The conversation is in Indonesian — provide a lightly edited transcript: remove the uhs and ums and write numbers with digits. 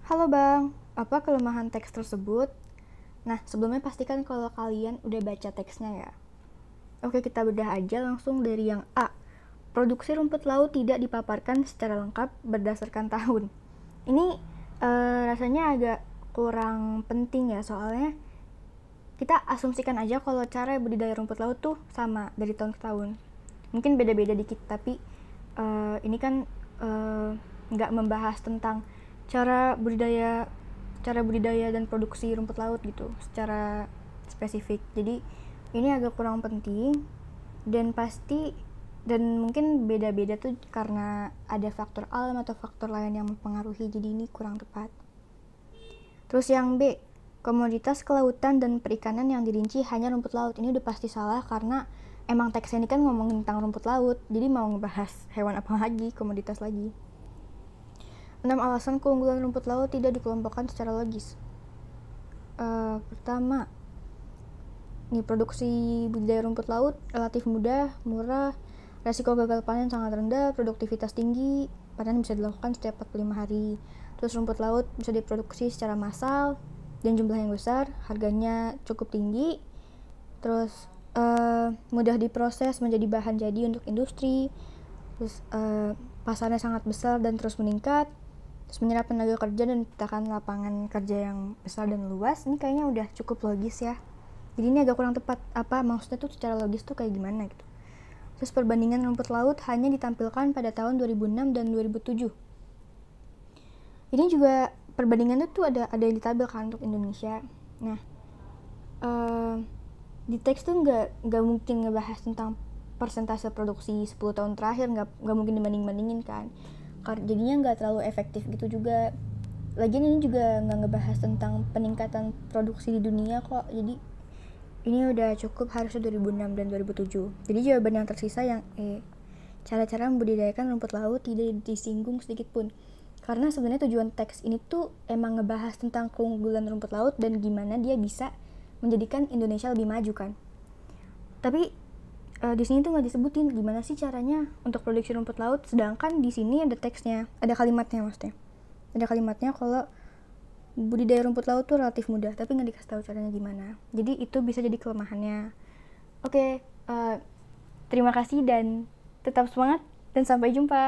Halo Bang, apa kelemahan teks tersebut? Nah, sebelumnya pastikan kalau kalian udah baca teksnya ya. Oke, kita bedah aja langsung dari yang A. Produksi rumput laut tidak dipaparkan secara lengkap berdasarkan tahun. Ini rasanya agak kurang penting ya, soalnya kita asumsikan aja kalau cara budidaya rumput laut tuh sama dari tahun ke tahun. Mungkin beda-beda dikit, tapi ini kan nggak membahas tentang cara budidaya dan produksi rumput laut gitu secara spesifik. Jadi ini agak kurang penting dan pasti dan mungkin beda-beda tuh karena ada faktor alam atau faktor lain yang mempengaruhi, jadi ini kurang tepat. Terus yang B, komoditas kelautan dan perikanan yang dirinci hanya rumput laut. Ini udah pasti salah karena emang teksnya ini kan ngomongin tentang rumput laut, jadi mau ngebahas hewan apa lagi, komoditas lagi. 6 alasan keunggulan rumput laut tidak dikelompokkan secara logis. Pertama, produksi budidaya rumput laut relatif mudah, murah, resiko gagal panen sangat rendah, produktivitas tinggi, panen bisa dilakukan setiap 45 hari. Terus rumput laut bisa diproduksi secara massal dan jumlah yang besar, harganya cukup tinggi. Terus mudah diproses menjadi bahan jadi untuk industri. Terus pasarnya sangat besar dan terus meningkat. Terus menyerap tenaga kerja dan menciptakan lapangan kerja yang besar dan luas. Ini kayaknya udah cukup logis ya. Jadi ini agak kurang tepat, apa maksudnya tuh secara logis tuh kayak gimana gitu. Terus perbandingan rumput laut hanya ditampilkan pada tahun 2006 dan 2007. Ini juga perbandingannya tuh ada yang ditampilkan untuk Indonesia. Nah, di teks tuh nggak mungkin ngebahas tentang persentase produksi 10 tahun terakhir, nggak mungkin dibanding-bandingin kan. Jadinya nggak terlalu efektif gitu juga. Lagian ini juga nggak ngebahas tentang peningkatan produksi di dunia kok. Jadi ini udah cukup harusnya 2006 dan 2007. Jadi jawaban yang tersisa yang cara-cara membudidayakan rumput laut tidak disinggung sedikit pun. Karena sebenarnya tujuan teks ini tuh emang ngebahas tentang keunggulan rumput laut dan gimana dia bisa menjadikan Indonesia lebih maju kan. Tapi di sini tuh nggak disebutin gimana sih caranya untuk produksi rumput laut, sedangkan di sini ada teksnya, ada kalimatnya maksudnya. Ada kalimatnya kalau budidaya rumput laut tuh relatif mudah, tapi nggak dikasih tahu caranya gimana. Jadi itu bisa jadi kelemahannya. Oke, terima kasih dan tetap semangat dan sampai jumpa.